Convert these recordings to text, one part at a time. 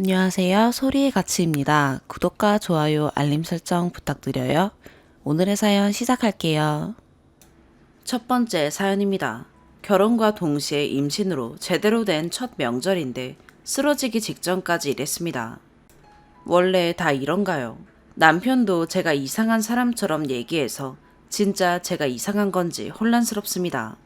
안녕하세요. 소리의 가치입니다. 구독과 좋아요, 알림 설정 부탁드려요. 오늘의 사연 시작할게요. 첫 번째 사연입니다. 결혼과 동시에 임신으로 제대로 된 첫 명절인데 쓰러지기 직전까지 일했습니다. 원래 다 이런가요? 남편도 제가 이상한 사람처럼 얘기해서 진짜 제가 이상한 건지 혼란스럽습니다.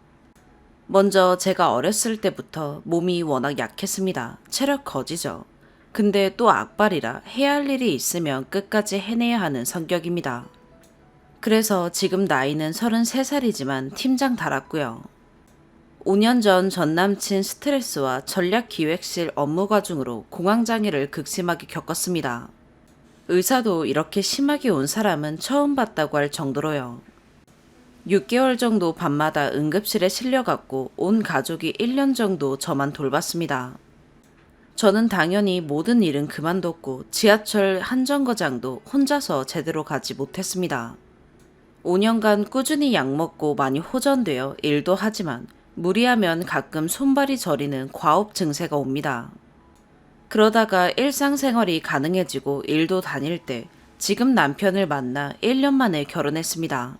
먼저 제가 어렸을 때부터 몸이 워낙 약했습니다. 체력 거지죠. 근데 또 악발이라 해야 할 일이 있으면 끝까지 해내야 하는 성격입니다. 그래서 지금 나이는 33살이지만 팀장 달았고요. 5년 전 전남친 스트레스와 전략기획실 업무 과중으로 공황장애를 극심하게 겪었습니다. 의사도 이렇게 심하게 온 사람은 처음 봤다고 할 정도로요. 6개월 정도 밤마다 응급실에 실려갔고 온 가족이 1년 정도 저만 돌봤습니다. 저는 당연히 모든 일은 그만뒀고 지하철 한 정거장도 혼자서 제대로 가지 못했습니다. 5년간 꾸준히 약 먹고 많이 호전되어 일도 하지만 무리하면 가끔 손발이 저리는 과업 증세가 옵니다. 그러다가 일상생활이 가능해지고 일도 다닐 때 지금 남편을 만나 1년 만에 결혼했습니다.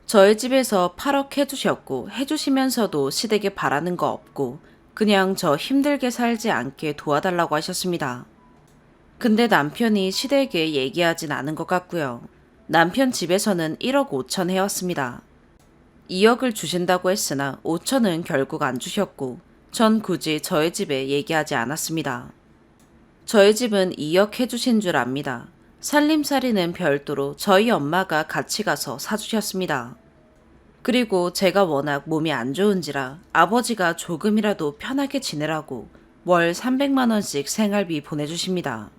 저희 집에서 8억 해주셨고 해주시면서도 시댁에 바라는 거 없고 그냥 저 힘들게 살지 않게 도와달라고 하셨습니다. 근데 남편이 시댁에 얘기하진 않은 것 같고요. 남편 집에서는 1억 5천 해왔습니다. 2억을 주신다고 했으나 5천은 결국 안 주셨고 전 굳이 저희 집에 얘기하지 않았습니다. 저희 집은 2억 해주신 줄 압니다. 살림살이는 별도로 저희 엄마가 같이 가서 사주셨습니다. 그리고 제가 워낙 몸이 안 좋은지라 아버지가 조금이라도 편하게 지내라고 월 300만 원씩 생활비 보내주십니다.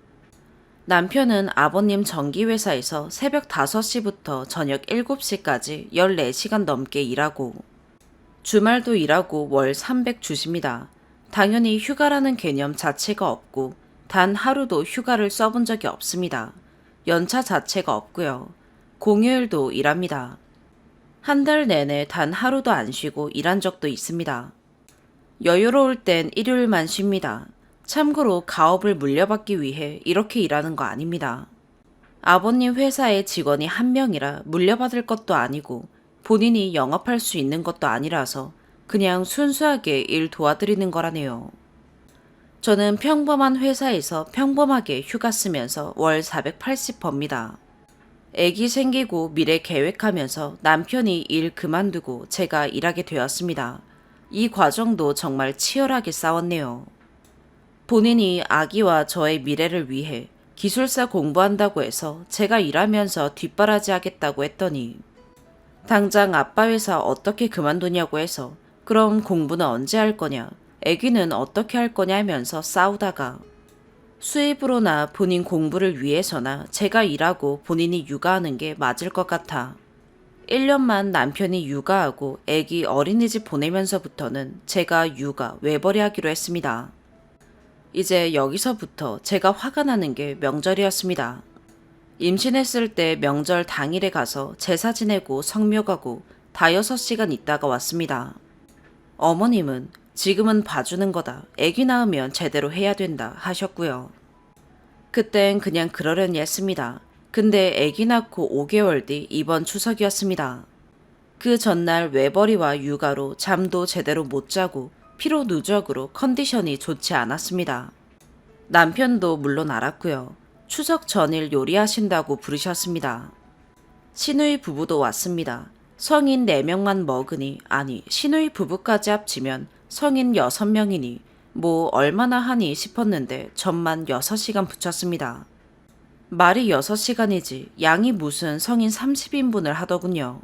남편은 아버님 전기회사에서 새벽 5시부터 저녁 7시까지 14시간 넘게 일하고 주말도 일하고 월 300 주십니다. 당연히 휴가라는 개념 자체가 없고 단 하루도 휴가를 써본 적이 없습니다. 연차 자체가 없고요. 공휴일도 일합니다. 한 달 내내 단 하루도 안 쉬고 일한 적도 있습니다. 여유로울 땐 일요일만 쉽니다. 참고로 가업을 물려받기 위해 이렇게 일하는 거 아닙니다. 아버님 회사의 직원이 한 명이라 물려받을 것도 아니고 본인이 영업할 수 있는 것도 아니라서 그냥 순수하게 일 도와드리는 거라네요. 저는 평범한 회사에서 평범하게 휴가 쓰면서 월 480 법니다. 애기 생기고 미래 계획하면서 남편이 일 그만두고 제가 일하게 되었습니다. 이 과정도 정말 치열하게 싸웠네요. 본인이 아기와 저의 미래를 위해 기술사 공부한다고 해서 제가 일하면서 뒷바라지 하겠다고 했더니 당장 아빠 회사 어떻게 그만두냐고 해서 그럼 공부는 언제 할 거냐, 애기는 어떻게 할 거냐 하면서 싸우다가 수입으로나 본인 공부를 위해서나 제가 일하고 본인이 육아하는 게 맞을 것 같아 1년만 남편이 육아하고 애기 어린이집 보내면서부터는 제가 육아 외벌이 하기로 했습니다. 이제 여기서부터 제가 화가 나는 게 명절이었습니다. 임신했을 때 명절 당일에 가서 제사 지내고 성묘 가고 다 6시간 있다가 왔습니다. 어머님은 지금은 봐주는 거다. 애기 낳으면 제대로 해야 된다 하셨고요. 그땐 그냥 그러려니 했습니다. 근데 애기 낳고 5개월 뒤 이번 추석이었습니다. 그 전날 외벌이와 육아로 잠도 제대로 못 자고 피로 누적으로 컨디션이 좋지 않았습니다. 남편도 물론 알았고요. 추석 전일 요리하신다고 부르셨습니다. 시누이 부부도 왔습니다. 성인 4명만 먹으니 아니 시누이 부부까지 합치면 성인 6명이니 뭐 얼마나 하니 싶었는데 전만 6시간 붙였습니다. 말이 6시간이지 양이 무슨 성인 30인분을 하더군요.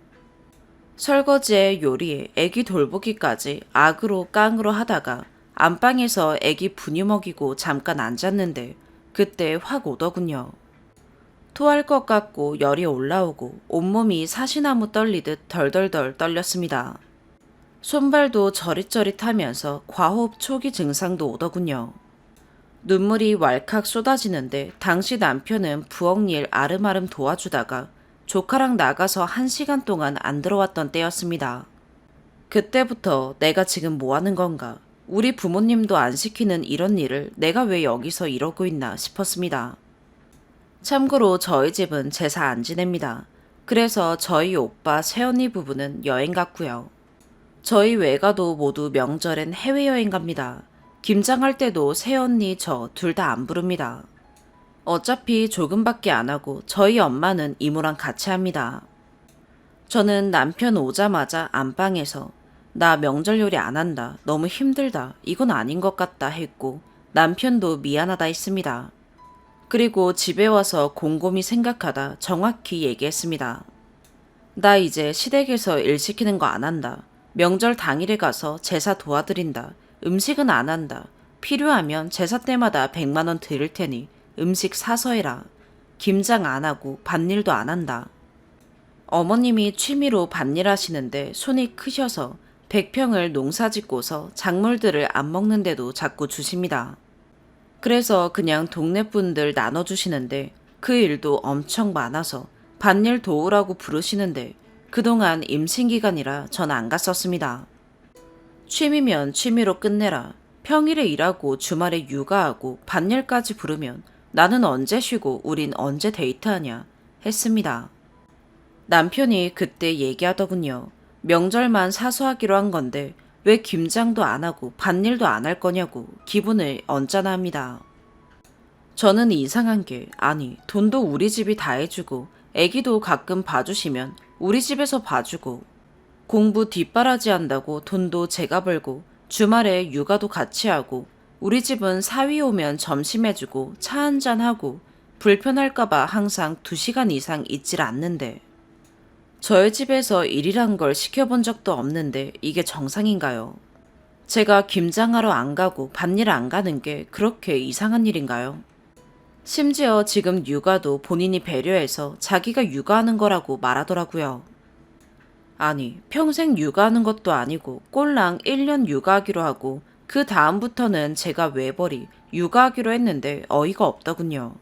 설거지에 요리에 애기 돌보기까지 악으로 깡으로 하다가 안방에서 애기 분유 먹이고 잠깐 앉았는데 그때 확 오더군요. 토할 것 같고 열이 올라오고 온몸이 사시나무 떨리듯 덜덜덜 떨렸습니다. 손발도 저릿저릿하면서 과호흡 초기 증상도 오더군요. 눈물이 왈칵 쏟아지는데 당시 남편은 부엌일 아름아름 도와주다가 조카랑 나가서 1시간 동안 안 들어왔던 때였습니다. 그때부터 내가 지금 뭐 하는 건가? 우리 부모님도 안 시키는 이런 일을 내가 왜 여기서 이러고 있나 싶었습니다. 참고로 저희 집은 제사 안 지냅니다. 그래서 저희 오빠 새언니 부부는 여행 갔고요. 저희 외가도 모두 명절엔 해외여행 갑니다. 김장할 때도 새언니 저 둘 다 안 부릅니다. 어차피 조금밖에 안 하고 저희 엄마는 이모랑 같이 합니다. 저는 남편 오자마자 안방에서 나 명절 요리 안 한다. 너무 힘들다. 이건 아닌 것 같다 했고 남편도 미안하다 했습니다. 그리고 집에 와서 곰곰이 생각하다 정확히 얘기했습니다. 나 이제 시댁에서 일 시키는 거 안 한다. 명절 당일에 가서 제사 도와드린다. 음식은 안 한다. 필요하면 제사 때마다 100만 원 드릴 테니 음식 사서 해라. 김장 안 하고 밭일도 안 한다. 어머님이 취미로 밭일 하시는데 손이 크셔서 100평을 농사 짓고서 작물들을 안 먹는데도 자꾸 주십니다. 그래서 그냥 동네 분들 나눠주시는데 그 일도 엄청 많아서 밭일 도우라고 부르시는데 그동안 임신기간이라 전 안 갔었습니다. 취미면 취미로 끝내라. 평일에 일하고 주말에 육아하고 밭일까지 부르면 나는 언제 쉬고 우린 언제 데이트하냐 했습니다. 남편이 그때 얘기하더군요. 명절만 사수하기로 한 건데 왜 김장도 안 하고 밭일도 안 할 거냐고 기분을 언짢아 합니다. 저는 이상한 게 아니 돈도 우리 집이 다 해주고 애기도 가끔 봐주시면 우리 집에서 봐주고 공부 뒷바라지 한다고 돈도 제가 벌고 주말에 육아도 같이 하고 우리 집은 사위 오면 점심 해주고 차 한잔하고 불편할까봐 항상 2시간 이상 있질 않는데 저희 집에서 일이란 걸 시켜본 적도 없는데 이게 정상인가요? 제가 김장하러 안 가고 밭일 안 가는 게 그렇게 이상한 일인가요? 심지어 지금 육아도 본인이 배려해서 자기가 육아하는 거라고 말하더라고요. 아니, 평생 육아하는 것도 아니고 꼴랑 1년 육아하기로 하고 그 다음부터는 제가 외벌이 육아하기로 했는데 어이가 없더군요.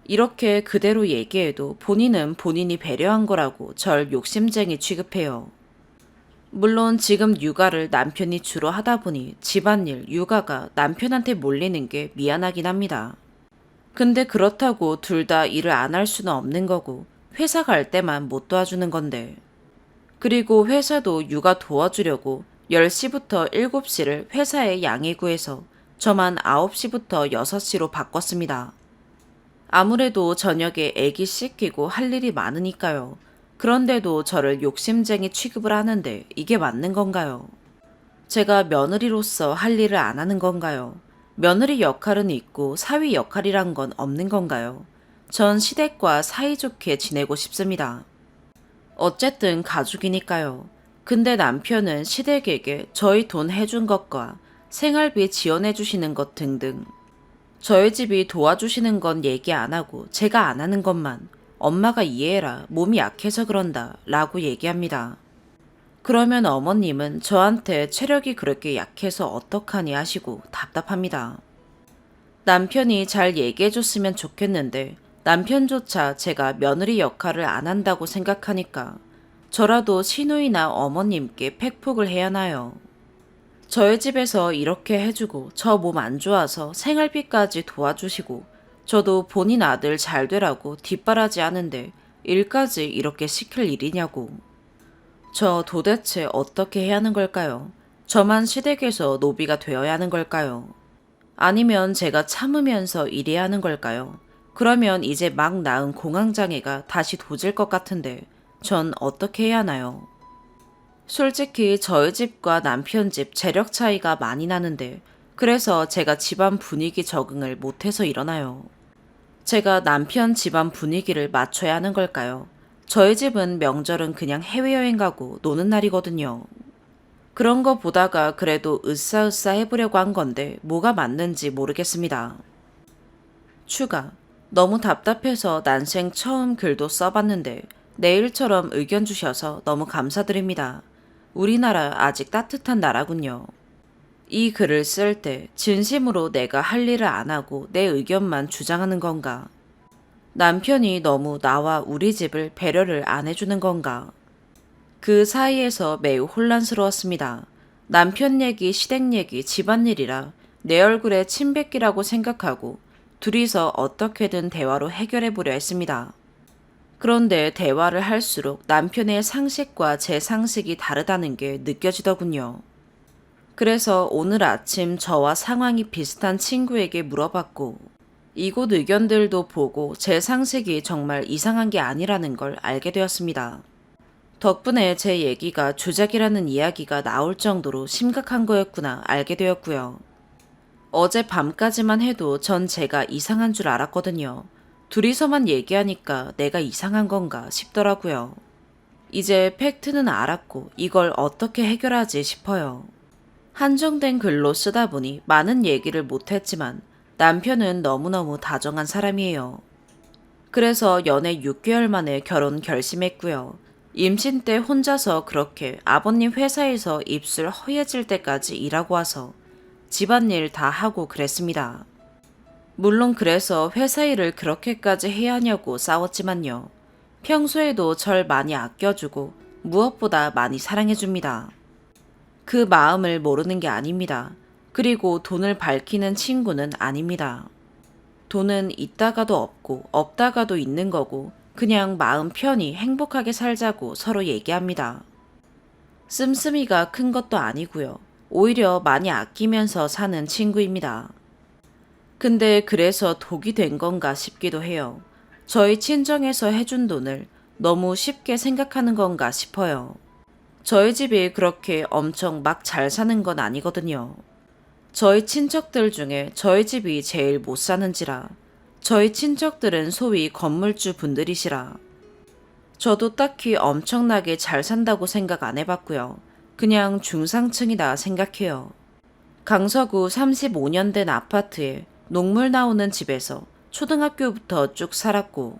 이렇게 그대로 얘기해도 본인은 본인이 배려한 거라고 절 욕심쟁이 취급해요. 물론 지금 육아를 남편이 주로 하다 보니 집안일, 육아가 남편한테 몰리는 게 미안하긴 합니다. 근데 그렇다고 둘 다 일을 안 할 수는 없는 거고 회사 갈 때만 못 도와주는 건데. 그리고 회사도 육아 도와주려고 10시부터 7시를 회사에 양해 구해서 저만 9시부터 6시로 바꿨습니다. 아무래도 저녁에 애기 씻기고 할 일이 많으니까요. 그런데도 저를 욕심쟁이 취급을 하는데 이게 맞는 건가요? 제가 며느리로서 할 일을 안 하는 건가요? 며느리 역할은 있고 사위 역할이란 건 없는 건가요? 전 시댁과 사이좋게 지내고 싶습니다. 어쨌든 가족이니까요. 근데 남편은 시댁에게 저희 돈 해준 것과 생활비 지원해 주시는 것 등등 저희 집이 도와주시는 건 얘기 안 하고 제가 안 하는 것만 엄마가 이해해라 몸이 약해서 그런다 라고 얘기합니다. 그러면 어머님은 저한테 체력이 그렇게 약해서 어떡하니 하시고 답답합니다. 남편이 잘 얘기해 줬으면 좋겠는데 남편조차 제가 며느리 역할을 안 한다고 생각하니까 저라도 시누이나 어머님께 팩폭을 해야 하나요? 저희 집에서 이렇게 해주고 저 몸 안 좋아서 생활비까지 도와주시고 저도 본인 아들 잘 되라고 뒷바라지 하는데 일까지 이렇게 시킬 일이냐고. 저 도대체 어떻게 해야 하는 걸까요? 저만 시댁에서 노비가 되어야 하는 걸까요? 아니면 제가 참으면서 일해야 하는 걸까요? 그러면 이제 막 낳은 공황장애가 다시 도질 것 같은데 전 어떻게 해야 하나요? 솔직히 저희 집과 남편 집 재력 차이가 많이 나는데 그래서 제가 집안 분위기 적응을 못해서 일어나요. 제가 남편 집안 분위기를 맞춰야 하는 걸까요? 저희 집은 명절은 그냥 해외여행 가고 노는 날이거든요. 그런 거 보다가 그래도 으싸으싸 해보려고 한 건데 뭐가 맞는지 모르겠습니다. 추가. 너무 답답해서 난생 처음 글도 써봤는데 내일처럼 의견 주셔서 너무 감사드립니다. 우리나라 아직 따뜻한 나라군요. 이 글을 쓸 때 진심으로 내가 할 일을 안 하고 내 의견만 주장하는 건가? 남편이 너무 나와 우리 집을 배려를 안 해주는 건가? 그 사이에서 매우 혼란스러웠습니다. 남편 얘기, 시댁 얘기, 집안일이라 내 얼굴에 침 뱉기라고 생각하고 둘이서 어떻게든 대화로 해결해 보려 했습니다. 그런데 대화를 할수록 남편의 상식과 제 상식이 다르다는 게 느껴지더군요. 그래서 오늘 아침 저와 상황이 비슷한 친구에게 물어봤고, 이곳 의견들도 보고 제 상식이 정말 이상한 게 아니라는 걸 알게 되었습니다. 덕분에 제 얘기가 조작이라는 이야기가 나올 정도로 심각한 거였구나 알게 되었고요. 어제 밤까지만 해도 전 제가 이상한 줄 알았거든요. 둘이서만 얘기하니까 내가 이상한 건가 싶더라고요. 이제 팩트는 알았고 이걸 어떻게 해결하지 싶어요. 한정된 글로 쓰다 보니 많은 얘기를 못했지만 남편은 너무너무 다정한 사람이에요. 그래서 연애 6개월 만에 결혼 결심했고요. 임신 때 혼자서 그렇게 아버님 회사에서 입술 허해질 때까지 일하고 와서 집안일 다 하고 그랬습니다. 물론 그래서 회사 일을 그렇게까지 해야 하냐고 싸웠지만요. 평소에도 절 많이 아껴주고 무엇보다 많이 사랑해줍니다. 그 마음을 모르는 게 아닙니다. 그리고 돈을 밝히는 친구는 아닙니다. 돈은 있다가도 없고 없다가도 있는 거고 그냥 마음 편히 행복하게 살자고 서로 얘기합니다. 씀씀이가 큰 것도 아니고요. 오히려 많이 아끼면서 사는 친구입니다. 근데 그래서 독이 된 건가 싶기도 해요. 저희 친정에서 해준 돈을 너무 쉽게 생각하는 건가 싶어요. 저희 집이 그렇게 엄청 막 잘 사는 건 아니거든요. 저희 친척들 중에 저희 집이 제일 못 사는지라 저희 친척들은 소위 건물주 분들이시라 저도 딱히 엄청나게 잘 산다고 생각 안 해봤고요. 그냥 중상층이다 생각해요. 강서구 35년 된 아파트에 녹물 나오는 집에서 초등학교부터 쭉 살았고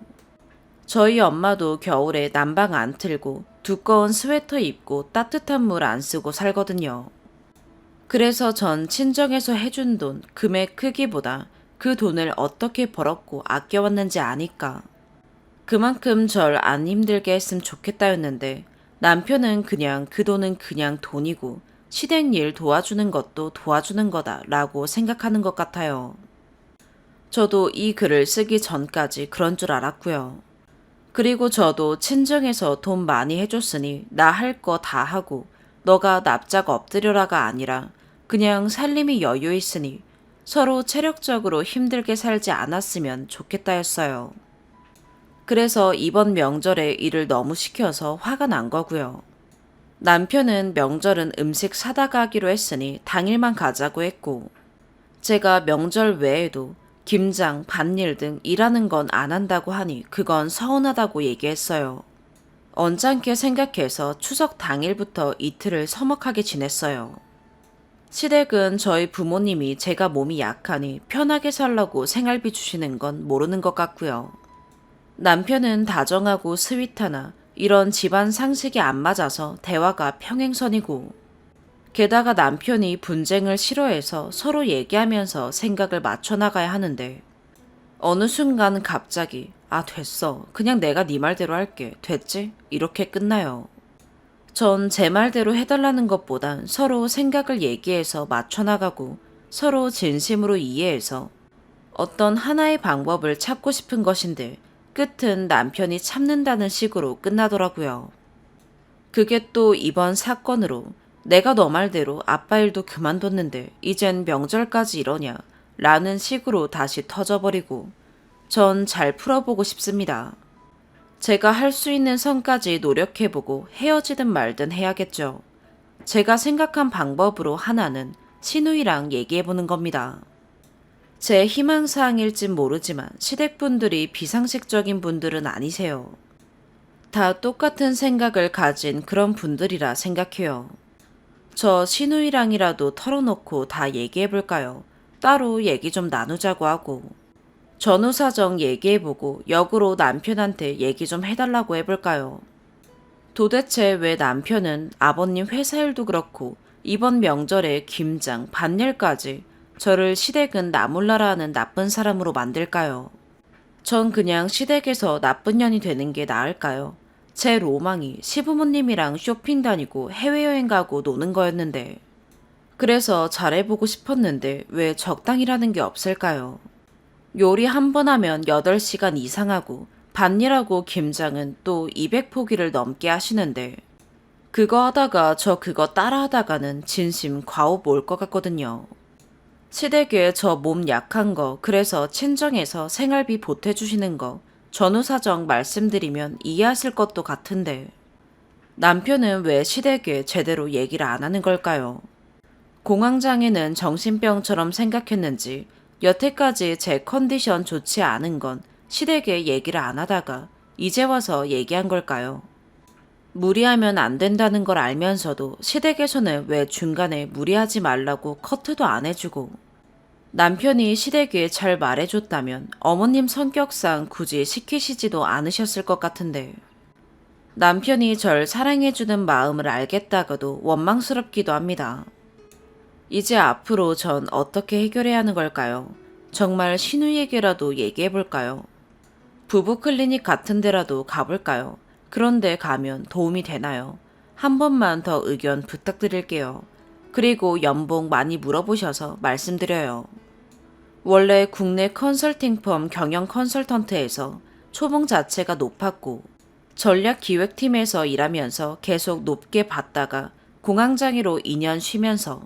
저희 엄마도 겨울에 난방 안 틀고 두꺼운 스웨터 입고 따뜻한 물 안 쓰고 살거든요. 그래서 전 친정에서 해준 돈 금액 크기보다 그 돈을 어떻게 벌었고 아껴왔는지 아니까 그만큼 절 안 힘들게 했으면 좋겠다였는데 남편은 그냥 그 돈은 그냥 돈이고 시댁 일 도와주는 것도 도와주는 거다 라고 생각하는 것 같아요. 저도 이 글을 쓰기 전까지 그런 줄 알았고요. 그리고 저도 친정에서 돈 많이 해줬으니 나 할 거 다 하고 너가 납작 엎드려라가 아니라 그냥 살림이 여유 있으니 서로 체력적으로 힘들게 살지 않았으면 좋겠다였어요. 그래서 이번 명절에 일을 너무 시켜서 화가 난 거고요. 남편은 명절은 음식 사다 가기로 했으니 당일만 가자고 했고 제가 명절 외에도 김장, 밭일 등 일하는 건 안 한다고 하니 그건 서운하다고 얘기했어요. 언짢게 생각해서 추석 당일부터 이틀을 서먹하게 지냈어요. 시댁은 저희 부모님이 제가 몸이 약하니 편하게 살라고 생활비 주시는 건 모르는 것 같고요. 남편은 다정하고 스윗하나 이런 집안 상식이 안 맞아서 대화가 평행선이고 게다가 남편이 분쟁을 싫어해서 서로 얘기하면서 생각을 맞춰나가야 하는데 어느 순간 갑자기 아 됐어 그냥 내가 네 말대로 할게 됐지? 이렇게 끝나요. 전 제 말대로 해달라는 것보단 서로 생각을 얘기해서 맞춰나가고 서로 진심으로 이해해서 어떤 하나의 방법을 찾고 싶은 것인데 끝은 남편이 참는다는 식으로 끝나더라고요. 그게 또 이번 사건으로 내가 너 말대로 아빠 일도 그만뒀는데 이젠 명절까지 이러냐 라는 식으로 다시 터져버리고 전 잘 풀어보고 싶습니다. 제가 할 수 있는 선까지 노력해보고 헤어지든 말든 해야겠죠. 제가 생각한 방법으로 하나는 신우이랑 얘기해보는 겁니다. 제 희망사항일진 모르지만 시댁분들이 비상식적인 분들은 아니세요. 다 똑같은 생각을 가진 그런 분들이라 생각해요. 저 신우이랑이라도 털어놓고 다 얘기해볼까요? 따로 얘기 좀 나누자고 하고 전후 사정 얘기해보고 역으로 남편한테 얘기 좀 해달라고 해볼까요? 도대체 왜 남편은 아버님 회사 일도 그렇고 이번 명절에 김장, 밭일까지 저를 시댁은 나 몰라라 하는 나쁜 사람으로 만들까요? 전 그냥 시댁에서 나쁜 년이 되는 게 나을까요? 제 로망이 시부모님이랑 쇼핑 다니고 해외여행 가고 노는 거였는데 그래서 잘해보고 싶었는데 왜 적당이라는 게 없을까요? 요리 한 번 하면 8시간 이상 하고 밭일하고 김장은 또 200포기를 넘게 하시는데 그거 하다가 저 그거 따라 하다가는 진심 과업 올 것 같거든요. 시댁에 저 몸 약한 거 그래서 친정에서 생활비 보태주시는 거 전후 사정 말씀드리면 이해하실 것도 같은데 남편은 왜 시댁에 제대로 얘기를 안 하는 걸까요? 공황장애는 정신병처럼 생각했는지 여태까지 제 컨디션 좋지 않은 건 시댁에 얘기를 안 하다가 이제 와서 얘기한 걸까요? 무리하면 안 된다는 걸 알면서도 시댁에서는 왜 중간에 무리하지 말라고 커트도 안 해주고 남편이 시댁에 잘 말해줬다면 어머님 성격상 굳이 시키시지도 않으셨을 것 같은데 남편이 절 사랑해주는 마음을 알겠다가도 원망스럽기도 합니다. 이제 앞으로 전 어떻게 해결해야 하는 걸까요? 정말 신우에게라도 얘기해볼까요? 부부 클리닉 같은 데라도 가볼까요? 그런데 가면 도움이 되나요? 한 번만 더 의견 부탁드릴게요. 그리고 연봉 많이 물어보셔서 말씀드려요. 원래 국내 컨설팅 펌 경영 컨설턴트에서 초봉 자체가 높았고 전략기획팀에서 일하면서 계속 높게 받다가 공황장애로 2년 쉬면서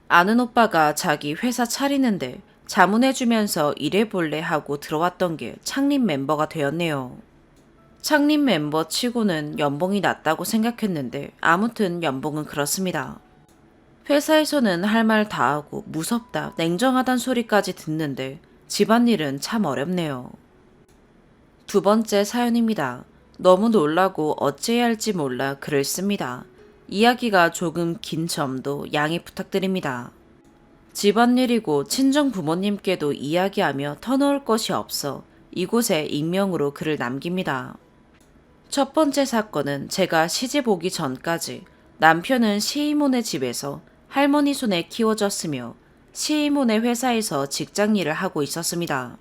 아는 오빠가 자기 회사 차리는데 자문해주면서 일해볼래 하고 들어왔던 게 창립 멤버가 되었네요. 창립 멤버 치고는 연봉이 낮다고 생각했는데 아무튼 연봉은 그렇습니다. 회사에서는 할 말 다 하고 무섭다, 냉정하단 소리까지 듣는데 집안일은 참 어렵네요. 두 번째 사연입니다. 너무 놀라고 어찌해야 할지 몰라 글을 씁니다. 이야기가 조금 긴 점도 양해 부탁드립니다. 집안일이고 친정 부모님께도 이야기하며 터놓을 것이 없어 이곳에 익명으로 글을 남깁니다. 첫 번째 사건은 제가 시집 오기 전까지 남편은 시이모네 집에서 할머니 손에 키워졌으며 시이모네 회사에서 직장 일을 하고 있었습니다.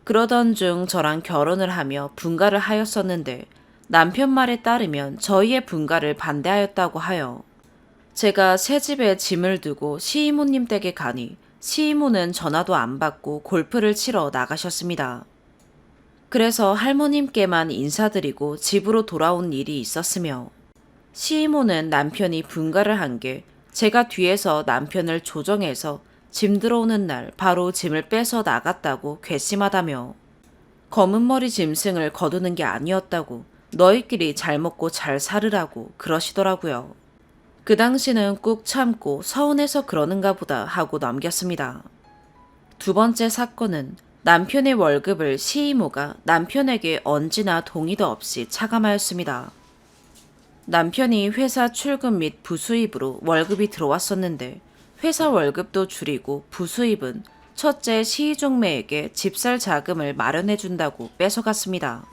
그러던 중 저랑 결혼을 하며 분가를 하였었는데 남편 말에 따르면 저희의 분가를 반대하였다고 하여 제가 새 집에 짐을 두고 시이모님 댁에 가니 시이모는 전화도 안 받고 골프를 치러 나가셨습니다. 그래서 할머님께만 인사드리고 집으로 돌아온 일이 있었으며 시이모는 남편이 분가를 한 게 제가 뒤에서 남편을 조정해서 짐 들어오는 날 바로 짐을 빼서 나갔다고 괘씸하다며 검은 머리 짐승을 거두는 게 아니었다고 너희끼리 잘 먹고 잘 살으라고 그러시더라고요. 그 당시는 꾹 참고 서운해서 그러는가 보다 하고 넘겼습니다. 두 번째 사건은 남편의 월급을 시이모가 남편에게 언지나 동의도 없이 차감하였습니다. 남편이 회사 출근 및 부수입으로 월급이 들어왔었는데 회사 월급도 줄이고 부수입은 첫째 시이종매에게 집살 자금을 마련해준다고 뺏어갔습니다.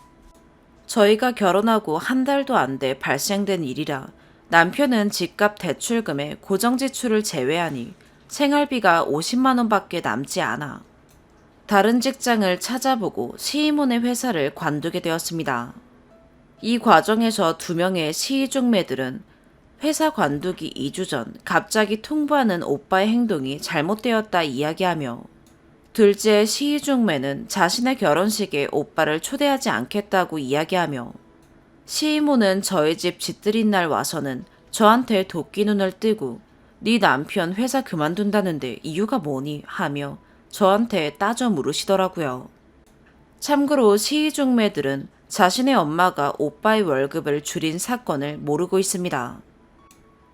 저희가 결혼하고 한 달도 안 돼 발생된 일이라 남편은 집값 대출금에 고정지출을 제외하니 생활비가 50만 원밖에 남지 않아 다른 직장을 찾아보고 시이모네 회사를 관두게 되었습니다. 이 과정에서 2명의 시이종매들은 회사 관두기 2주 전 갑자기 통보하는 오빠의 행동이 잘못되었다 이야기하며 둘째 시이종매는 자신의 결혼식에 오빠를 초대하지 않겠다고 이야기하며 시이모는 저희 집 집들인 날 와서는 저한테 도끼 눈을 뜨고 네 남편 회사 그만둔다는데 이유가 뭐니 하며 저한테 따져 물으시더라고요. 참고로 시이종매들은 자신의 엄마가 오빠의 월급을 줄인 사건을 모르고 있습니다.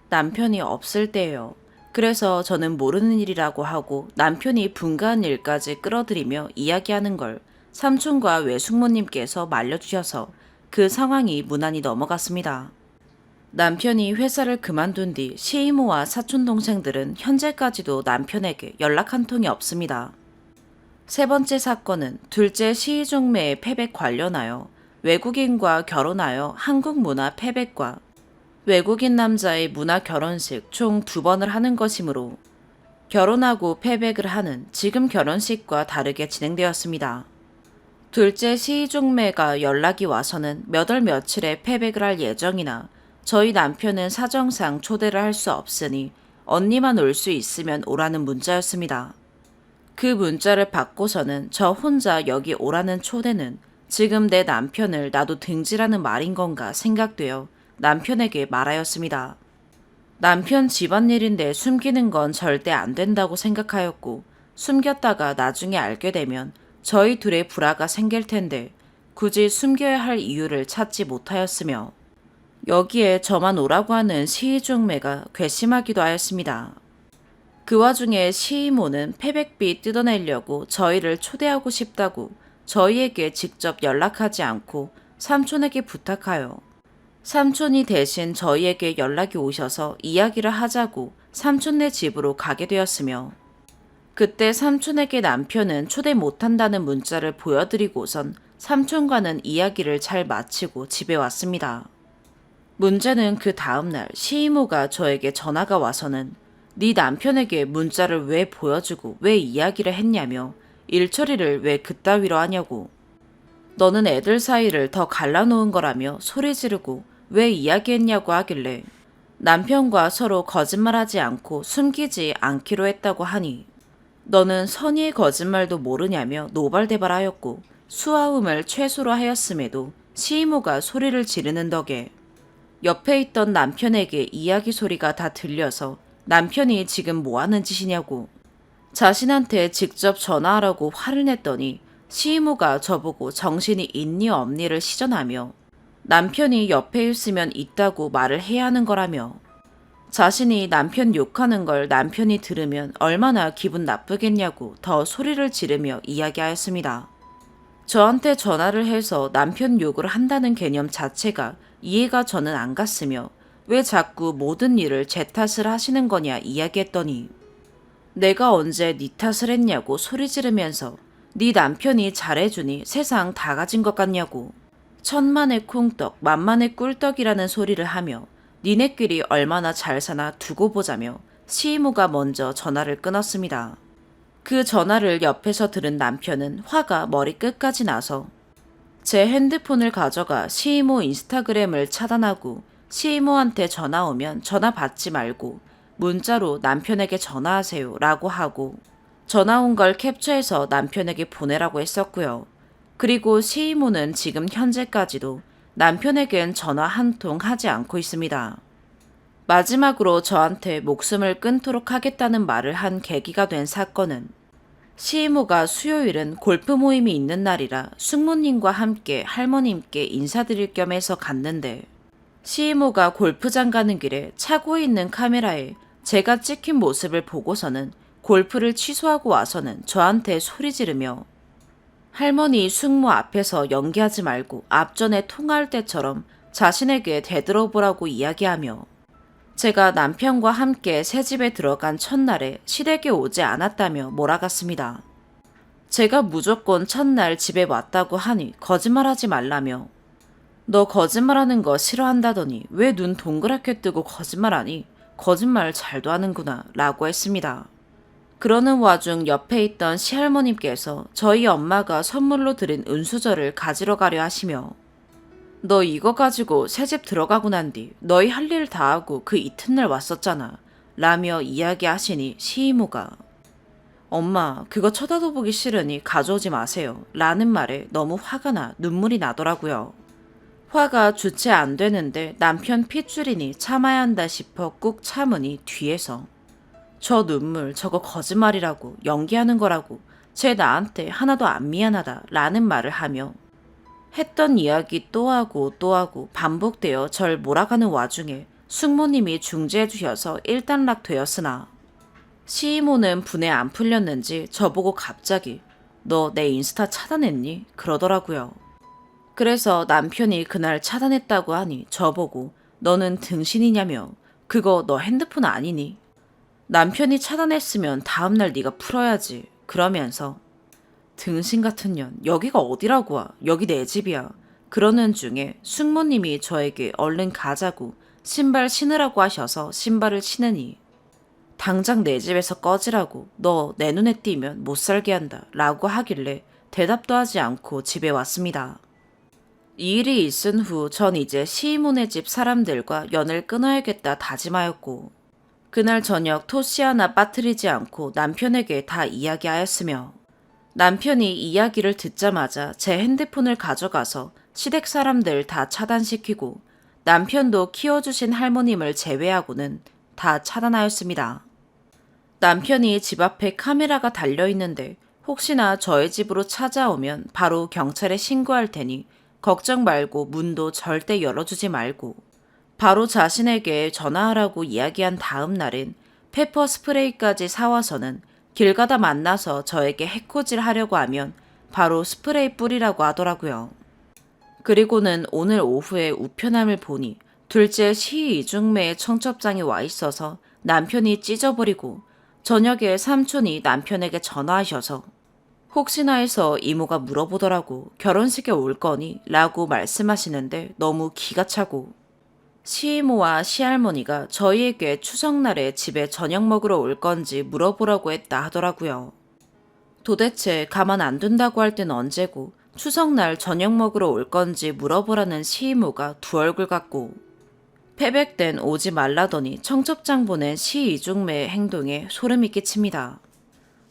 남편이 없을 때예요. 그래서 저는 모르는 일이라고 하고 남편이 분가한 일까지 끌어들이며 이야기하는 걸 삼촌과 외숙모님께서 말려주셔서 그 상황이 무난히 넘어갔습니다. 남편이 회사를 그만둔 뒤 시이모와 사촌동생들은 현재까지도 남편에게 연락 한 통이 없습니다. 세 번째 사건은 둘째 시이종매의 패백 관련하여 외국인과 결혼하여 한국 문화 패백과 외국인 남자의 문화 결혼식 총 2번을 하는 것이므로 결혼하고 패백을 하는 지금 결혼식과 다르게 진행되었습니다. 둘째 시이종매가 연락이 와서는 몇 월 며칠에 패백을 할 예정이나 저희 남편은 사정상 초대를 할 수 없으니 언니만 올 수 있으면 오라는 문자였습니다. 그 문자를 받고서는 저 혼자 여기 오라는 초대는 지금 내 남편을 나도 등지라는 말인 건가 생각되어 남편에게 말하였습니다. 남편 집안일인데 숨기는 건 절대 안 된다고 생각하였고, 숨겼다가 나중에 알게 되면 저희 둘의 불화가 생길 텐데 굳이 숨겨야 할 이유를 찾지 못하였으며, 여기에 저만 오라고 하는 시의종매가 괘씸하기도 하였습니다. 그 와중에 시이모는 패백비 뜯어내려고 저희를 초대하고 싶다고 저희에게 직접 연락하지 않고 삼촌에게 부탁하여 삼촌이 대신 저희에게 연락이 오셔서 이야기를 하자고 삼촌네 집으로 가게 되었으며, 그때 삼촌에게 남편은 초대 못한다는 문자를 보여드리고선 삼촌과는 이야기를 잘 마치고 집에 왔습니다. 문제는 그 다음날 시이모가 저에게 전화가 와서는 네 남편에게 문자를 왜 보여주고 왜 이야기를 했냐며 일처리를 왜 그따위로 하냐고, 너는 애들 사이를 더 갈라놓은 거라며 소리 지르고 왜 이야기했냐고 하길래 남편과 서로 거짓말하지 않고 숨기지 않기로 했다고 하니 너는 선의의 거짓말도 모르냐며 노발대발하였고, 수아음을 최소로 하였음에도 시이모가 소리를 지르는 덕에 옆에 있던 남편에게 이야기 소리가 다 들려서 남편이 지금 뭐하는 짓이냐고 자신한테 직접 전화하라고 화를 냈더니 시이모가 저보고 정신이 있니 없니를 시전하며 남편이 옆에 있으면 있다고 말을 해야 하는 거라며, 자신이 남편 욕하는 걸 남편이 들으면 얼마나 기분 나쁘겠냐고 더 소리를 지르며 이야기하였습니다. 저한테 전화를 해서 남편 욕을 한다는 개념 자체가 이해가 저는 안 갔으며 왜 자꾸 모든 일을 제 탓을 하시는 거냐 이야기했더니 내가 언제 네 탓을 했냐고 소리 지르면서 네 남편이 잘해주니 세상 다 가진 것 같냐고 천만의 콩떡 만만의 꿀떡이라는 소리를 하며 니네끼리 얼마나 잘 사나 두고 보자며 시이모가 먼저 전화를 끊었습니다. 그 전화를 옆에서 들은 남편은 화가 머리끝까지 나서 제 핸드폰을 가져가 시이모 인스타그램을 차단하고 시이모한테 전화 오면 전화 받지 말고 문자로 남편에게 전화하세요 라고 하고 전화 온 걸 캡처해서 남편에게 보내라고 했었고요. 그리고 시이모는 지금 현재까지도 남편에겐 전화 한 통 하지 않고 있습니다. 마지막으로 저한테 목숨을 끊도록 하겠다는 말을 한 계기가 된 사건은 시이모가 수요일은 골프 모임이 있는 날이라 숙모님과 함께 할머님께 인사드릴 겸 해서 갔는데, 시이모가 골프장 가는 길에 차고에 있는 카메라에 제가 찍힌 모습을 보고서는 골프를 취소하고 와서는 저한테 소리 지르며 할머니 숙모 앞에서 연기하지 말고 앞전에 통화할 때처럼 자신에게 되돌아보라고 이야기하며, 제가 남편과 함께 새집에 들어간 첫날에 시댁에 오지 않았다며 몰아갔습니다. 제가 무조건 첫날 집에 왔다고 하니 거짓말하지 말라며 너 거짓말하는 거 싫어한다더니 왜 눈 동그랗게 뜨고 거짓말하니? 거짓말 잘도 하는구나 라고 했습니다. 그러는 와중 옆에 있던 시할머님께서 저희 엄마가 선물로 드린 은수저를 가지러 가려 하시며 너 이거 가지고 새집 들어가고 난 뒤 너희 할 일 다 하고 그 이튿날 왔었잖아 라며 이야기하시니 시이모가 엄마 그거 쳐다도 보기 싫으니 가져오지 마세요 라는 말에 너무 화가 나 눈물이 나더라고요. 화가 주체 안 되는데 남편 핏줄이니 참아야 한다 싶어 꾹 참으니 뒤에서 저 눈물 저거 거짓말이라고 연기하는 거라고 쟤 나한테 하나도 안 미안하다 라는 말을 하며 했던 이야기 또 하고 또 하고 반복되어 절 몰아가는 와중에 숙모님이 중재해 주셔서 일단락 되었으나 시이모는 분에 안 풀렸는지 저보고 갑자기 너 내 인스타 차단했니? 그러더라고요. 그래서 남편이 그날 차단했다고 하니 저보고 너는 등신이냐며 그거 너 핸드폰 아니니? 남편이 차단했으면 다음날 네가 풀어야지 그러면서 등신 같은 년 여기가 어디라고 와 여기 내 집이야 그러는 중에 숙모님이 저에게 얼른 가자고 신발 신으라고 하셔서 신발을 신으니 당장 내 집에서 꺼지라고 너 내 눈에 띄면 못 살게 한다 라고 하길래 대답도 하지 않고 집에 왔습니다. 이 일이 있은 후 전 이제 시이모네 집 사람들과 연을 끊어야겠다 다짐하였고 그날 저녁 토시 하나 빠뜨리지 않고 남편에게 다 이야기하였으며 남편이 이야기를 듣자마자 제 핸드폰을 가져가서 시댁 사람들 다 차단시키고 남편도 키워주신 할머님을 제외하고는 다 차단하였습니다. 남편이 집 앞에 카메라가 달려있는데 혹시나 저희 집으로 찾아오면 바로 경찰에 신고할 테니 걱정 말고 문도 절대 열어주지 말고 바로 자신에게 전화하라고 이야기한 다음 날엔 페퍼 스프레이까지 사와서는 길 가다 만나서 저에게 해코지를 하려고 하면 바로 스프레이 뿌리라고 하더라고요. 그리고는 오늘 오후에 우편함을 보니 둘째 시이중매의 청첩장이 와 있어서 남편이 찢어버리고 저녁에 삼촌이 남편에게 전화하셔서 혹시나 해서 이모가 물어보더라고 결혼식에 올 거니? 라고 말씀하시는데 너무 기가 차고 시이모와 시할머니가 저희에게 추석날에 집에 저녁 먹으러 올 건지 물어보라고 했다 하더라고요. 도대체 가만 안 둔다고 할 땐 언제고 추석날 저녁 먹으러 올 건지 물어보라는 시이모가 두 얼굴 같고 패백된 오지 말라더니 청첩장 보낸 시이중매의 행동에 소름이 끼칩니다.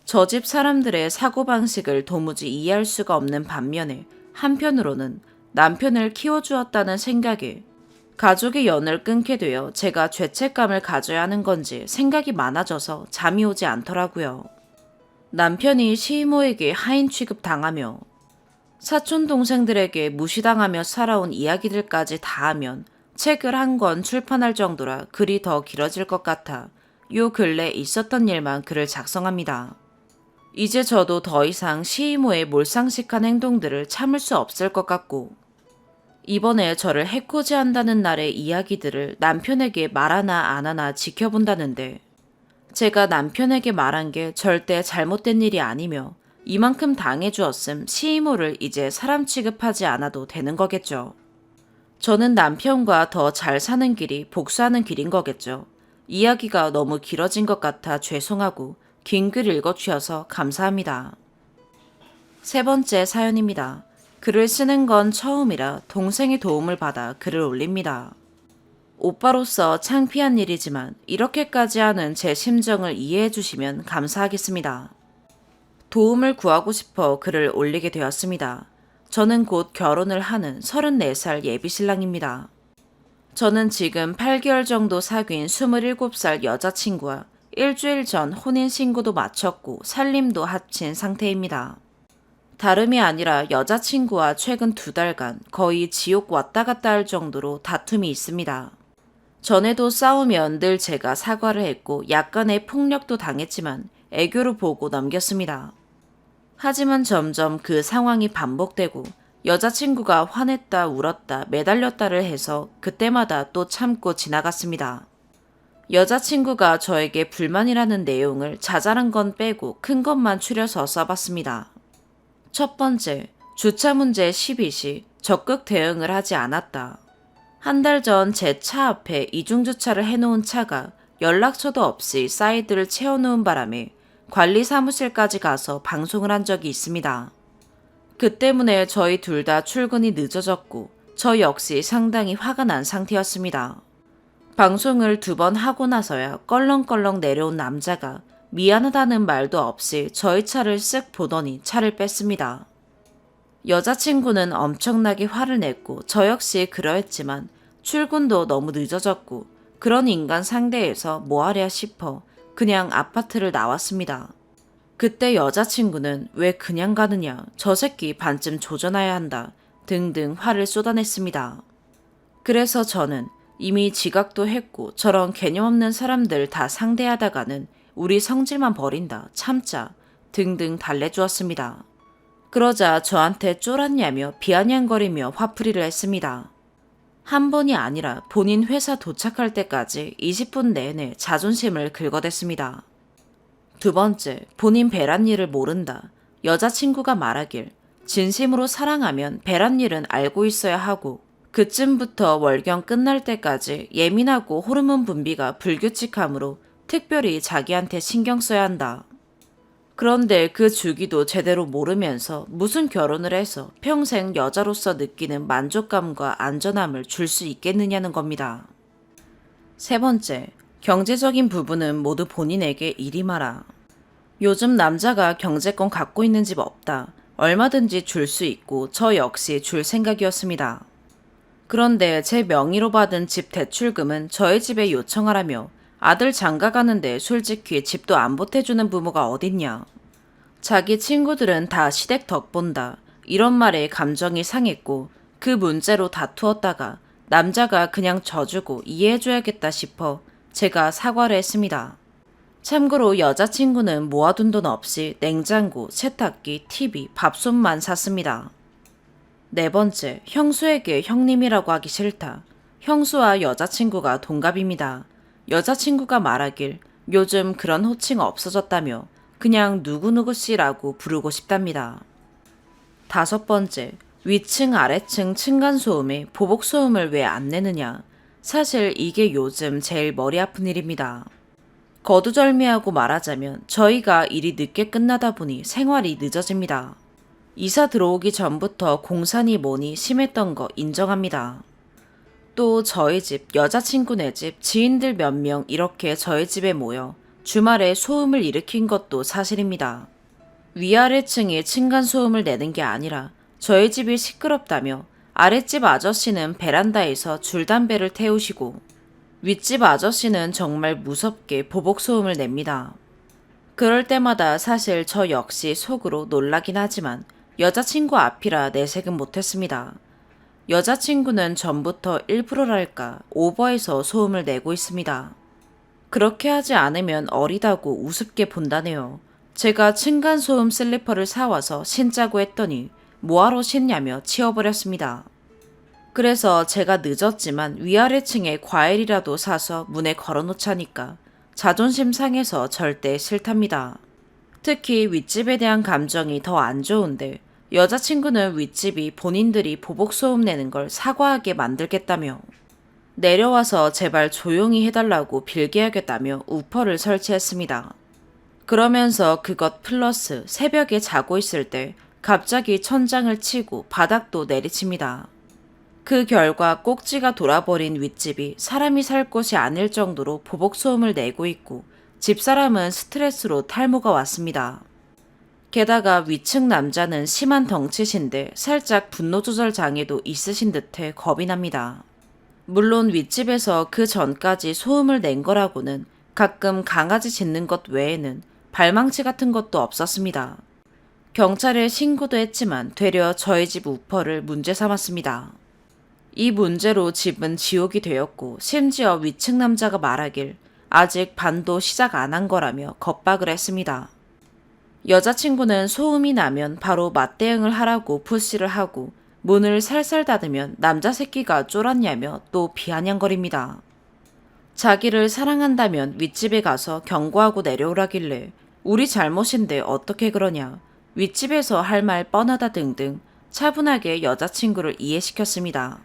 저 집 사람들의 사고방식을 도무지 이해할 수가 없는 반면에 한편으로는 남편을 키워주었다는 생각에 가족의 연을 끊게 되어 제가 죄책감을 가져야 하는 건지 생각이 많아져서 잠이 오지 않더라고요. 남편이 시이모에게 하인 취급당하며 사촌 동생들에게 무시당하며 살아온 이야기들까지 다 하면 책을 한 권 출판할 정도라 글이 더 길어질 것 같아 요 근래 있었던 일만 글을 작성합니다. 이제 저도 더 이상 시이모의 몰상식한 행동들을 참을 수 없을 것 같고 이번에 저를 해코지한다는 날의 이야기들을 남편에게 말하나 안 하나 지켜본다는데 제가 남편에게 말한 게 절대 잘못된 일이 아니며 이만큼 당해주었음 시이모를 이제 사람 취급하지 않아도 되는 거겠죠. 저는 남편과 더 잘 사는 길이 복수하는 길인 거겠죠. 이야기가 너무 길어진 것 같아 죄송하고 긴 글 읽어주셔서 감사합니다. 세 번째 사연입니다. 글을 쓰는 건 처음이라 동생의 도움을 받아 글을 올립니다. 오빠로서 창피한 일이지만 이렇게까지 하는 제 심정을 이해해 주시면 감사하겠습니다. 도움을 구하고 싶어 글을 올리게 되었습니다. 저는 곧 결혼을 하는 34살 예비신랑입니다. 저는 지금 8개월 정도 사귄 27살 여자친구와 일주일 전 혼인신고도 마쳤고 살림도 합친 상태입니다. 다름이 아니라 여자친구와 최근 2달간 거의 지옥 왔다 갔다 할 정도로 다툼이 있습니다. 전에도 싸우면 늘 제가 사과를 했고 약간의 폭력도 당했지만 애교로 보고 넘겼습니다. 하지만 점점 그 상황이 반복되고 여자친구가 화냈다 울었다 매달렸다를 해서 그때마다 또 참고 지나갔습니다. 여자친구가 저에게 불만이라는 내용을 자잘한 건 빼고 큰 것만 추려서 써봤습니다. 첫 번째, 주차 문제 시비 시 적극 대응을 하지 않았다. 한 달 전 제 차 앞에 이중주차를 해놓은 차가 연락처도 없이 사이드를 채워놓은 바람에 관리 사무실까지 가서 방송을 한 적이 있습니다. 그 때문에 저희 둘 다 출근이 늦어졌고 저 역시 상당히 화가 난 상태였습니다. 방송을 2번 하고 나서야 껄렁껄렁 내려온 남자가 미안하다는 말도 없이 저희 차를 쓱 보더니 차를 뺐습니다. 여자친구는 엄청나게 화를 냈고 저 역시 그러했지만 출근도 너무 늦어졌고 그런 인간 상대에서 뭐하랴 싶어 그냥 아파트를 나왔습니다. 그때 여자친구는 왜 그냥 가느냐, 저 새끼 반쯤 조져놔야 한다 등등 화를 쏟아냈습니다. 그래서 저는 이미 지각도 했고 저런 개념 없는 사람들 다 상대하다가는 우리 성질만 버린다, 참자 등등 달래주었습니다. 그러자 저한테 쫄았냐며 비아냥거리며 화풀이를 했습니다. 한 번이 아니라 본인 회사 도착할 때까지 20분 내내 자존심을 긁어댔습니다. 두 번째, 본인 배란일을 모른다. 여자친구가 말하길 진심으로 사랑하면 배란일은 알고 있어야 하고 그쯤부터 월경 끝날 때까지 예민하고 호르몬 분비가 불규칙하므로 특별히 자기한테 신경 써야 한다. 그런데 그 주기도 제대로 모르면서 무슨 결혼을 해서 평생 여자로서 느끼는 만족감과 안전함을 줄 수 있겠느냐는 겁니다. 세 번째, 경제적인 부분은 모두 본인에게 이리 마라. 요즘 남자가 경제권 갖고 있는 집 없다. 얼마든지 줄 수 있고 저 역시 줄 생각이었습니다. 그런데 제 명의로 받은 집 대출금은 저희 집에 요청하라며 아들 장가 가는데 솔직히 집도 안 보태주는 부모가 어딨냐. 자기 친구들은 다 시댁 덕 본다. 이런 말에 감정이 상했고 그 문제로 다투었다가 남자가 그냥 져주고 이해해줘야겠다 싶어 제가 사과를 했습니다. 참고로 여자친구는 모아둔 돈 없이 냉장고, 세탁기, TV, 밥솥만 샀습니다. 네 번째, 형수에게 형님이라고 하기 싫다. 형수와 여자친구가 동갑입니다. 여자친구가 말하길 요즘 그런 호칭 없어졌다며 그냥 누구누구씨라고 부르고 싶답니다. 다섯 번째, 위층 아래층 층간소음에 보복소음을 왜 안 내느냐. 사실 이게 요즘 제일 머리 아픈 일입니다. 거두절미하고 말하자면 저희가 일이 늦게 끝나다 보니 생활이 늦어집니다. 이사 들어오기 전부터 공사니 뭐니 심했던 거 인정합니다. 또 저희 집, 여자친구네 집, 지인들 몇 명 이렇게 저희 집에 모여 주말에 소음을 일으킨 것도 사실입니다. 위아래층이 층간소음을 내는 게 아니라 저희 집이 시끄럽다며 아랫집 아저씨는 베란다에서 줄담배를 태우시고 윗집 아저씨는 정말 무섭게 보복소음을 냅니다. 그럴 때마다 사실 저 역시 속으로 놀라긴 하지만 여자친구 앞이라 내색은 못했습니다. 여자친구는 전부터 일부러랄까 오버해서 소음을 내고 있습니다. 그렇게 하지 않으면 어리다고 우습게 본다네요. 제가 층간소음 슬리퍼를 사와서 신자고 했더니 뭐하러 신냐며 치워버렸습니다. 그래서 제가 늦었지만 위아래층에 과일이라도 사서 문에 걸어놓자니까 자존심 상해서 절대 싫답니다. 특히 윗집에 대한 감정이 더 안 좋은데 여자친구는 윗집이 본인들이 보복소음 내는 걸 사과하게 만들겠다며 내려와서 제발 조용히 해달라고 빌게하겠다며 우퍼를 설치했습니다. 그러면서 그것 플러스 새벽에 자고 있을 때 갑자기 천장을 치고 바닥도 내리칩니다. 그 결과 꼭지가 돌아버린 윗집이 사람이 살 곳이 아닐 정도로 보복소음을 내고 있고 집사람은 스트레스로 탈모가 왔습니다. 게다가 위층 남자는 심한 덩치신데 살짝 분노조절 장애도 있으신 듯해 겁이 납니다. 물론 윗집에서 그 전까지 소음을 낸 거라고는 가끔 강아지 짖는 것 외에는 발망치 같은 것도 없었습니다. 경찰에 신고도 했지만 되려 저희 집 우퍼를 문제 삼았습니다. 이 문제로 집은 지옥이 되었고 심지어 위층 남자가 말하길 아직 반도 시작 안 한 거라며 겁박을 했습니다. 여자친구는 소음이 나면 바로 맞대응을 하라고 푸시를 하고 문을 살살 닫으면 남자 새끼가 쫄았냐며 또 비아냥거립니다. 자기를 사랑한다면 윗집에 가서 경고하고 내려오라길래 우리 잘못인데 어떻게 그러냐, 윗집에서 할 말 뻔하다 등등 차분하게 여자친구를 이해시켰습니다.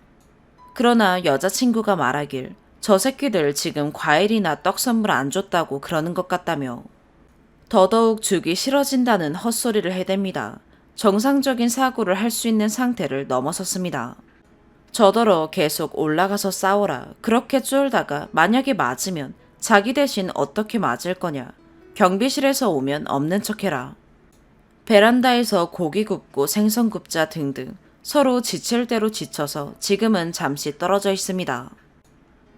그러나 여자친구가 말하길 저 새끼들 지금 과일이나 떡 선물 안 줬다고 그러는 것 같다며 더더욱 주기 싫어진다는 헛소리를 해댑니다. 정상적인 사고를 할 수 있는 상태를 넘어섰습니다. 저더러 계속 올라가서 싸워라. 그렇게 쫄다가 만약에 맞으면 자기 대신 어떻게 맞을 거냐. 경비실에서 오면 없는 척해라. 베란다에서 고기 굽고 생선 굽자 등등 서로 지칠 대로 지쳐서 지금은 잠시 떨어져 있습니다.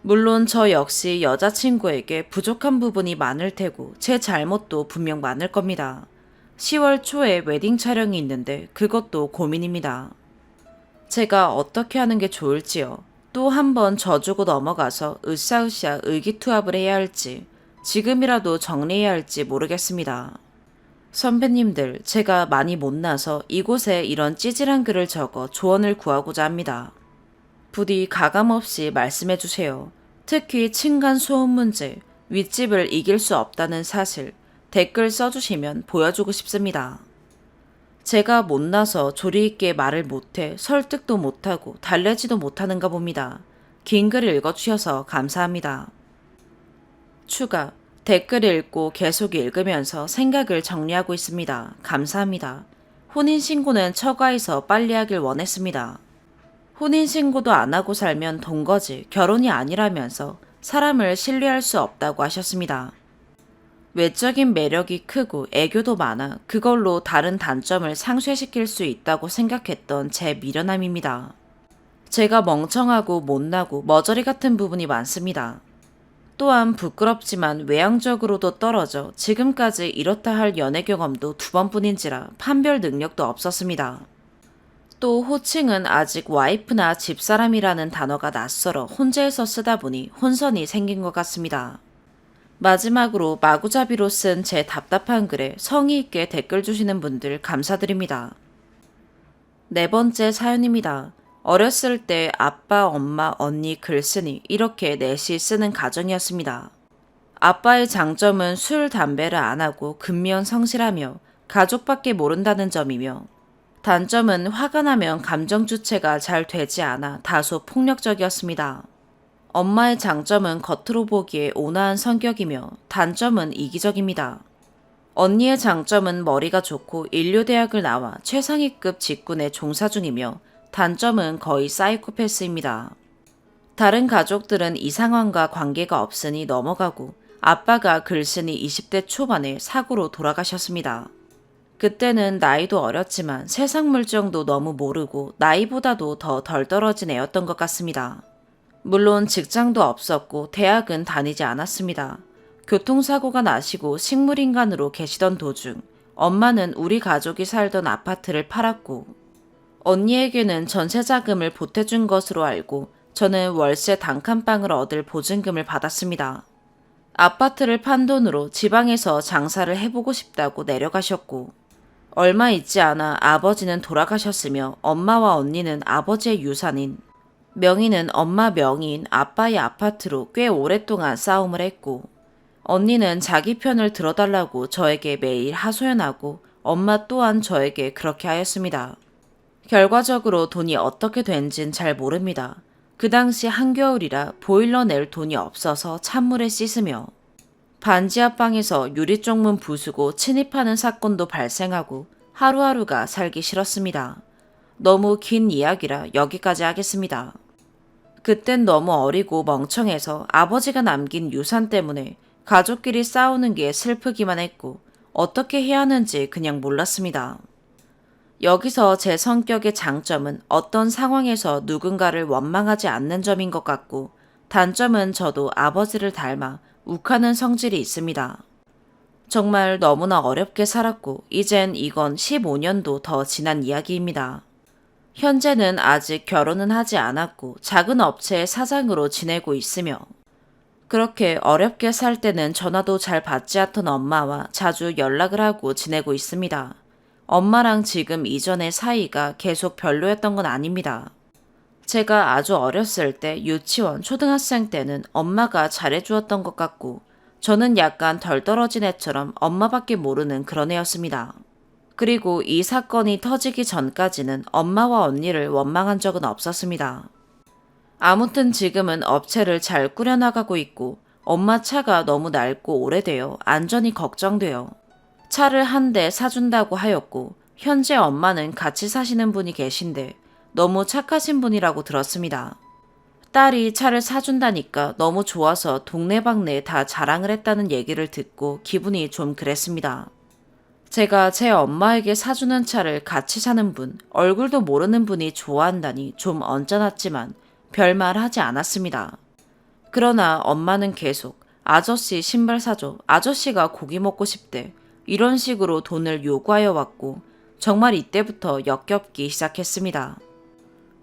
물론 저 역시 여자친구에게 부족한 부분이 많을 테고 제 잘못도 분명 많을 겁니다. 10월 초에 웨딩 촬영이 있는데 그것도 고민입니다. 제가 어떻게 하는 게 좋을지요. 또 한 번 져주고 넘어가서 으쌰으쌰 의기투합을 해야 할지 지금이라도 정리해야 할지 모르겠습니다. 선배님들, 제가 많이 못나서 이곳에 이런 찌질한 글을 적어 조언을 구하고자 합니다. 부디 가감없이 말씀해 주세요. 특히 층간 소음 문제, 윗집을 이길 수 없다는 사실, 댓글 써주시면 보여주고 싶습니다. 제가 못나서 조리 있게 말을 못해 설득도 못하고 달래지도 못하는가 봅니다. 긴 글 읽어주셔서 감사합니다. 추가, 댓글 읽고 계속 읽으면서 생각을 정리하고 있습니다. 감사합니다. 혼인신고는 처가에서 빨리 하길 원했습니다. 혼인신고도 안 하고 살면 동거지, 결혼이 아니라면서 사람을 신뢰할 수 없다고 하셨습니다. 외적인 매력이 크고 애교도 많아 그걸로 다른 단점을 상쇄시킬 수 있다고 생각했던 제 미련함입니다. 제가 멍청하고 못나고 머저리 같은 부분이 많습니다. 또한 부끄럽지만 외향적으로도 떨어져 지금까지 이렇다 할 연애 경험도 2번뿐인지라 판별 능력도 없었습니다. 또 호칭은 아직 와이프나 집사람이라는 단어가 낯설어 혼자해서 쓰다 보니 혼선이 생긴 것 같습니다. 마지막으로 마구잡이로 쓴 제 답답한 글에 성의 있게 댓글 주시는 분들 감사드립니다. 4번째 사연입니다. 어렸을 때 아빠, 엄마, 언니 글 쓰니 이렇게 넷이 쓰는 가정이었습니다. 아빠의 장점은 술, 담배를 안 하고 근면 성실하며 가족밖에 모른다는 점이며 단점은 화가 나면 감정 주체가 잘 되지 않아 다소 폭력적이었습니다. 엄마의 장점은 겉으로 보기에 온화한 성격이며 단점은 이기적입니다. 언니의 장점은 머리가 좋고 인류대학을 나와 최상위급 직군에 종사 중이며 단점은 거의 사이코패스입니다. 다른 가족들은 이 상황과 관계가 없으니 넘어가고 아빠가 글쓴이 20대 초반에 사고로 돌아가셨습니다. 그때는 나이도 어렸지만 세상 물정도 너무 모르고 나이보다도 더 덜 떨어진 애였던 것 같습니다. 물론 직장도 없었고 대학은 다니지 않았습니다. 교통사고가 나시고 식물인간으로 계시던 도중 엄마는 우리 가족이 살던 아파트를 팔았고 언니에게는 전세자금을 보태준 것으로 알고 저는 월세 단칸방을 얻을 보증금을 받았습니다. 아파트를 판 돈으로 지방에서 장사를 해보고 싶다고 내려가셨고 얼마 있지 않아 아버지는 돌아가셨으며 엄마와 언니는 아버지의 유산인 명의는 엄마 명의인 아빠의 아파트로 꽤 오랫동안 싸움을 했고 언니는 자기 편을 들어달라고 저에게 매일 하소연하고 엄마 또한 저에게 그렇게 하였습니다. 결과적으로 돈이 어떻게 된진 잘 모릅니다. 그 당시 한겨울이라 보일러 낼 돈이 없어서 찬물에 씻으며 반지하방에서 유리쪽문 부수고 침입하는 사건도 발생하고 하루하루가 살기 싫었습니다. 너무 긴 이야기라 여기까지 하겠습니다. 그땐 너무 어리고 멍청해서 아버지가 남긴 유산 때문에 가족끼리 싸우는 게 슬프기만 했고 어떻게 해야 하는지 그냥 몰랐습니다. 여기서 제 성격의 장점은 어떤 상황에서 누군가를 원망하지 않는 점인 것 같고 단점은 저도 아버지를 닮아 욱하는 성질이 있습니다. 정말 너무나 어렵게 살았고 이젠 이건 15년도 더 지난 이야기입니다. 현재는 아직 결혼은 하지 않았고 작은 업체의 사장으로 지내고 있으며 그렇게 어렵게 살 때는 전화도 잘 받지 않던 엄마와 자주 연락을 하고 지내고 있습니다. 엄마랑 지금 이전의 사이가 계속 별로였던 건 아닙니다. 제가 아주 어렸을 때 유치원, 초등학생 때는 엄마가 잘해주었던 것 같고 저는 약간 덜 떨어진 애처럼 엄마밖에 모르는 그런 애였습니다. 그리고 이 사건이 터지기 전까지는 엄마와 언니를 원망한 적은 없었습니다. 아무튼 지금은 업체를 잘 꾸려나가고 있고 엄마 차가 너무 낡고 오래되어 안전이 걱정되어 차를 한 대 사준다고 하였고 현재 엄마는 같이 사시는 분이 계신데 너무 착하신 분이라고 들었습니다. 딸이 차를 사준다니까 너무 좋아서 동네방네 다 자랑을 했다는 얘기를 듣고 기분이 좀 그랬습니다. 제가 제 엄마에게 사주는 차를 같이 사는 분, 얼굴도 모르는 분이 좋아한다니 좀 언짢았지만 별말 하지 않았습니다. 그러나 엄마는 계속 아저씨 신발 사줘, 아저씨가 고기 먹고 싶대 이런 식으로 돈을 요구하여 왔고 정말 이때부터 역겹기 시작했습니다.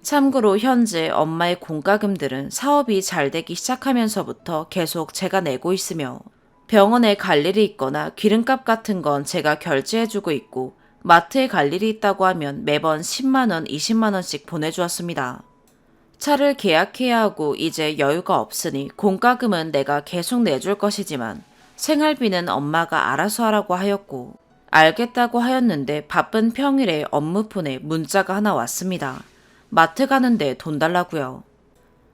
참고로 현재 엄마의 공과금들은 사업이 잘 되기 시작하면서부터 계속 제가 내고 있으며 병원에 갈 일이 있거나 기름값 같은 건 제가 결제해주고 있고 마트에 갈 일이 있다고 하면 매번 10만원, 20만원씩 보내주었습니다. 차를 계약해야 하고 이제 여유가 없으니 공과금은 내가 계속 내줄 것이지만 생활비는 엄마가 알아서 하라고 하였고 알겠다고 하였는데 바쁜 평일에 업무폰에 문자가 하나 왔습니다. 마트 가는데 돈 달라고요.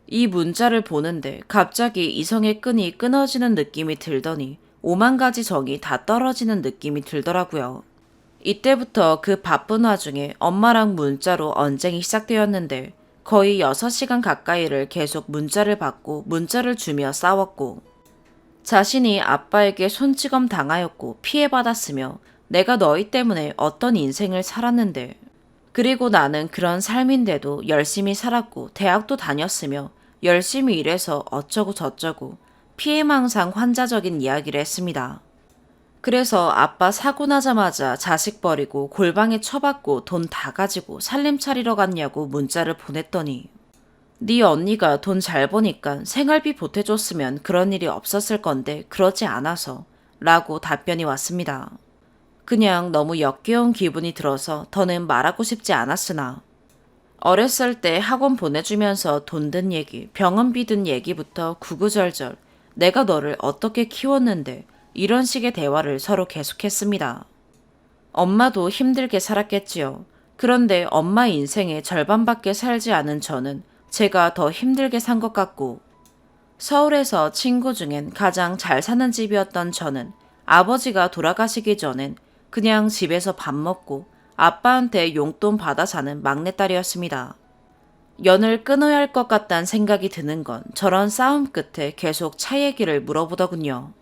이 문자를 보는데 갑자기 이성의 끈이 끊어지는 느낌이 들더니 5만 가지 정이 다 떨어지는 느낌이 들더라고요. 이때부터 그 바쁜 와중에 엄마랑 문자로 언쟁이 시작되었는데 거의 6시간 가까이를 계속 문자를 받고 문자를 주며 싸웠고, 자신이 아빠에게 손찌검 당하였고 피해받았으며 내가 너희 때문에 어떤 인생을 살았는데, 그리고 나는 그런 삶인데도 열심히 살았고 대학도 다녔으며 열심히 일해서 어쩌고 저쩌고 피해망상 환자적인 이야기를 했습니다. 그래서 아빠 사고 나자마자 자식 버리고 골방에 처박고 돈 다 가지고 살림 차리러 갔냐고 문자를 보냈더니, 네 언니가 돈 잘 버니까 생활비 보태줬으면 그런 일이 없었을 건데 그러지 않아서 라고 답변이 왔습니다. 그냥 너무 역겨운 기분이 들어서 더는 말하고 싶지 않았으나, 어렸을 때 학원 보내주면서 돈 든 얘기, 병원비 든 얘기부터 구구절절 내가 너를 어떻게 키웠는데 이런 식의 대화를 서로 계속했습니다. 엄마도 힘들게 살았겠지요. 그런데 엄마 인생의 절반밖에 살지 않은 저는 제가 더 힘들게 산 것 같고, 서울에서 친구 중엔 가장 잘 사는 집이었던 저는 아버지가 돌아가시기 전엔 그냥 집에서 밥 먹고 아빠한테 용돈 받아 사는 막내딸이었습니다. 연을 끊어야 할 것 같다는 생각이 드는 건 저런 싸움 끝에 계속 차 얘기를 물어보더군요.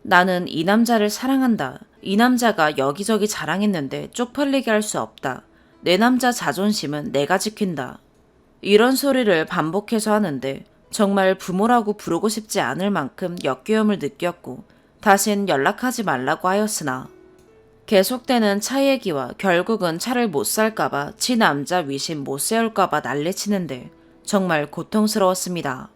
나는 이 남자를 사랑한다. 이 남자가 여기저기 자랑했는데 쪽팔리게 할 수 없다. 내 남자 자존심은 내가 지킨다. 이런 소리를 반복해서 하는데 정말 부모라고 부르고 싶지 않을 만큼 역겨움을 느꼈고 다신 연락하지 말라고 하였으나, 계속되는 차 얘기와 결국은 차를 못 살까봐 지 남자 위신 못 세울까봐 난리치는데 정말 고통스러웠습니다.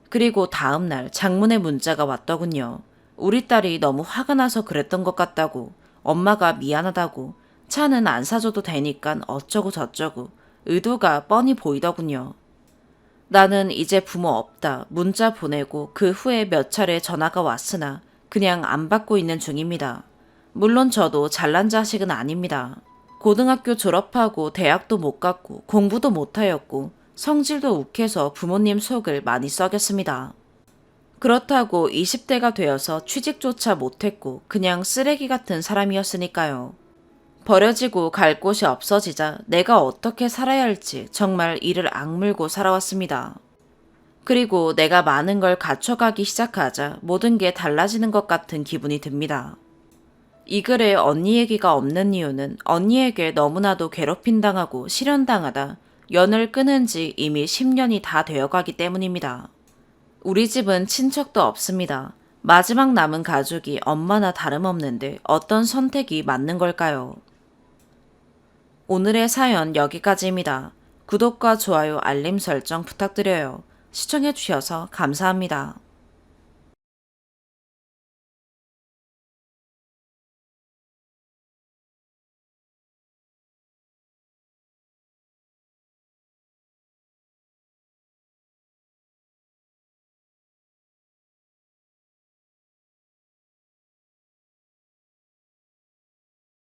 그리고 다음날 장문의 문자가 왔더군요. 우리 딸이 너무 화가 나서 그랬던 것 같다고, 엄마가 미안하다고, 차는 안 사줘도 되니까 어쩌고 저쩌고, 의도가 뻔히 보이더군요. 나는 이제 부모 없다 문자 보내고 그 후에 몇 차례 전화가 왔으나 그냥 안 받고 있는 중입니다. 물론 저도 잘난 자식은 아닙니다. 고등학교 졸업하고 대학도 못 갔고 공부도 못하였고 성질도 욱해서 부모님 속을 많이 썩였습니다. 그렇다고 20대가 되어서 취직조차 못했고 그냥 쓰레기 같은 사람이었으니까요. 버려지고 갈 곳이 없어지자 내가 어떻게 살아야 할지 정말 이를 악물고 살아왔습니다. 그리고 내가 많은 걸 갖춰가기 시작하자 모든 게 달라지는 것 같은 기분이 듭니다. 이 글에 언니 얘기가 없는 이유는 언니에게 너무나도 괴롭힘당하고 실현당하다 연을 끊은 지 이미 10년이 다 되어가기 때문입니다. 우리 집은 친척도 없습니다. 마지막 남은 가족이 엄마나 다름없는데 어떤 선택이 맞는 걸까요? 오늘의 사연 여기까지입니다. 구독과 좋아요, 알림 설정 부탁드려요. 시청해주셔서 감사합니다.